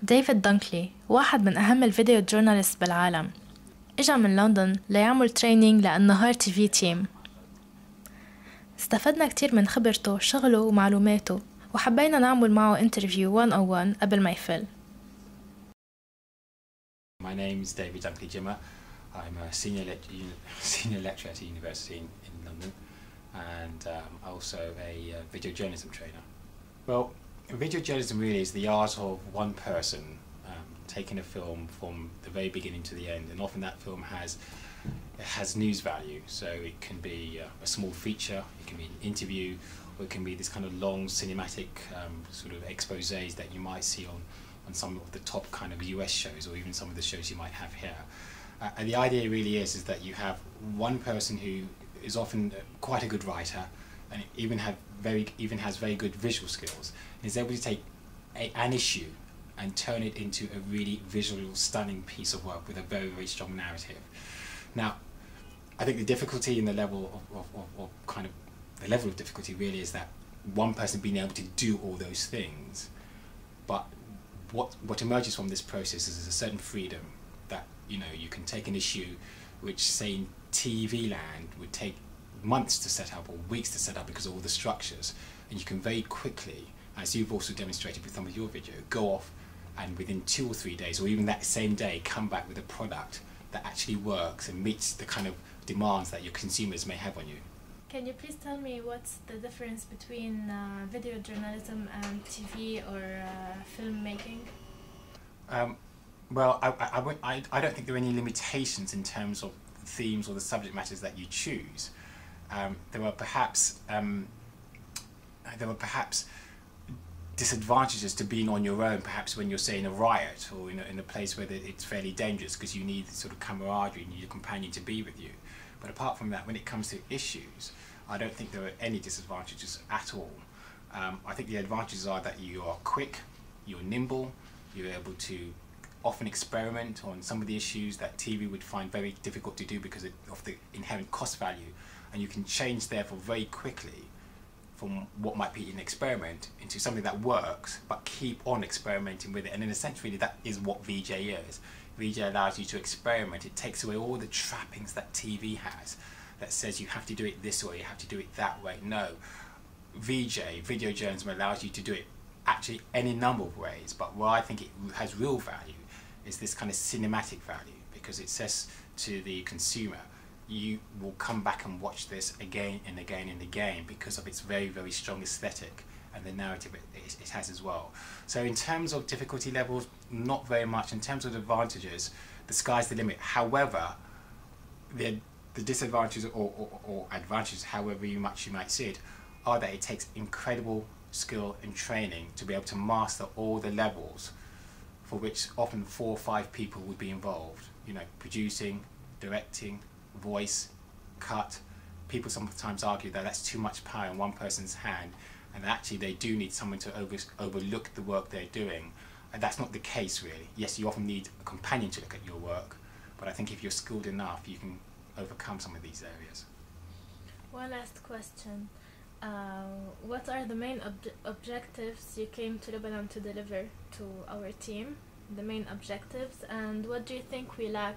ديفيد دانكلي واحد من أهم الفيديو جورناليست بالعالم. إجا من لندن ليعمل ترينينج للنهار تي في تيم. استفدنا كتير من خبرته شغله ومعلوماته، وحبينا نعمل معه انترفيو 101 قبل ما يفل. My name is David Dunkley Jimmer. I'm a senior lecturer at a university in London, and also a video journalism trainer. Well, video journalism really is the art of one person taking a film from the very beginning to the end, and often that film has news value. So it can be a small feature, it can be an interview, or it can be this kind of long cinematic sort of exposés that you might see on some of the top kind of US shows, or even some of the shows you might have here. And the idea really is that you have one person who is often quite a good writer, and even has very good visual skills, and is able to take an issue and turn it into a really visual, stunning piece of work with a very, very strong narrative. Now, I think the difficulty in the level the level of difficulty really is that one person being able to do all those things, but what emerges from this process is a certain freedom that, you know, you can take an issue which, say, in TV land would take months to set up or weeks to set up because of all the structures, and you can very quickly, as you've also demonstrated with some of your video, go off and within 2 or 3 days, or even that same day, come back with a product that actually works and meets the kind of demands that your consumers may have on you. Can you please tell me what's the difference between video journalism and TV or filmmaking? Well, I don't think there are any limitations in terms of the themes or the subject matters that you choose. There were perhaps disadvantages to being on your own, perhaps when you're, say, in a riot or in a place where it's fairly dangerous, because you need sort of camaraderie, you need a companion to be with you. But apart from that, when it comes to issues, I don't think there are any disadvantages at all. I think the advantages are that you are quick, you're nimble, you're able to often experiment on some of the issues that TV would find very difficult to do because of the inherent cost value, and you can change therefore very quickly from what might be an experiment into something that works, but keep on experimenting with it. And in a sense, really, that is what VJ is. VJ allows you to experiment. It takes away all the trappings that TV has, that says you have to do it this way, you have to do it that way. No, VJ, video journalism, allows you to do it actually any number of ways, but where I think it has real value is this kind of cinematic value, because it says to the consumer, you will come back and watch this again and again and again because of its very, very strong aesthetic and the narrative it has as well. So in terms of difficulty levels, not very much. In terms of advantages, the sky's the limit. However, the disadvantages or advantages, however much you might see it, are that it takes incredible skill and training to be able to master all the levels for which often 4 or 5 people would be involved. You know, producing, directing, voice, cut. People sometimes argue that that's too much power in one person's hand, and actually they do need someone to overlook the work they're doing, and that's not the case really. Yes, you often need a companion to look at your work, but I think if you're skilled enough, you can overcome some of these areas. One last question. What are the main objectives you came to Lebanon to deliver to our team? The main objectives, and what do you think we lack?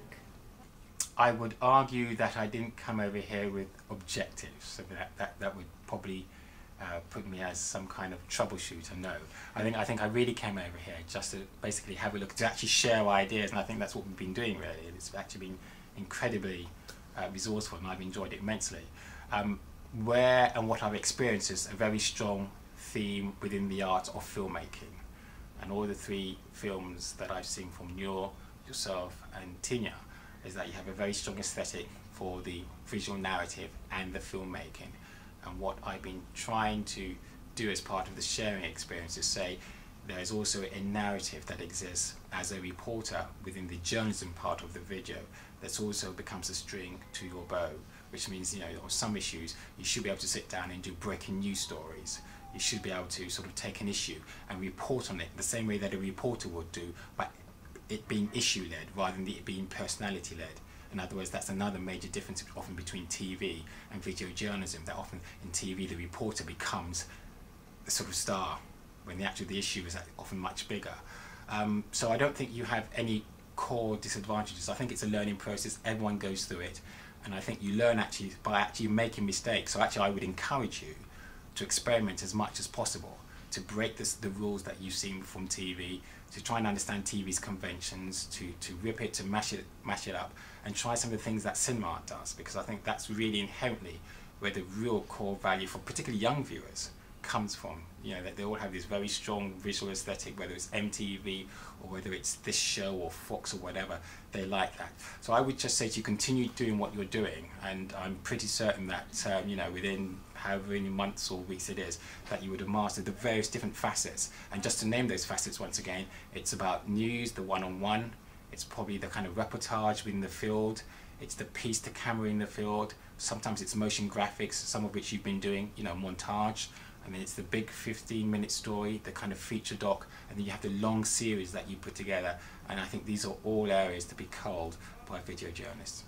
I would argue that I didn't come over here with objectives, so that would probably put me as some kind of troubleshooter. No, I think I really came over here just to basically have a look, to actually share ideas, and I think that's what we've been doing really. It's actually been incredibly resourceful, and I've enjoyed it immensely. Where and what I've experienced is a very strong theme within the art of filmmaking, and all the 3 films that I've seen from yourself and Tinya is that you have a very strong aesthetic for the visual narrative and the filmmaking. And what I've been trying to do as part of the sharing experience is say there is also a narrative that exists as a reporter within the journalism part of the video that also becomes a string to your bow, which means, you know, on some issues you should be able to sit down and do breaking news stories. You should be able to sort of take an issue and report on it the same way that a reporter would do, but it being issue-led rather than it being personality-led. In other words, that's another major difference often between TV and video journalism, that often in TV the reporter becomes the sort of star when the issue is often much bigger. So I don't think you have any core disadvantages. I think it's a learning process. Everyone goes through it, and I think you learn actually by actually making mistakes. So actually I would encourage you to experiment as much as possible, to break the rules that you've seen from TV, to try and understand TV's conventions, to rip it, to mash it up, and try some of the things that cinema does, because I think that's really inherently where the real core value for particularly young viewers comes from. You know, that they all have this very strong visual aesthetic, whether it's MTV or whether it's this show or Fox or whatever, they like that. So I would just say to you, continue doing what you're doing, and I'm pretty certain that you know, within however many months or weeks it is, that you would have mastered the various different facets. And just to name those facets once again, it's about news, the one-on-one, it's probably the kind of reportage within the field, it's the piece to camera in the field, sometimes it's motion graphics, some of which you've been doing, you know, montage, and then it's the big 15-minute story, the kind of feature doc, and then you have the long series that you put together. And I think these are all areas to be culled by video journalists.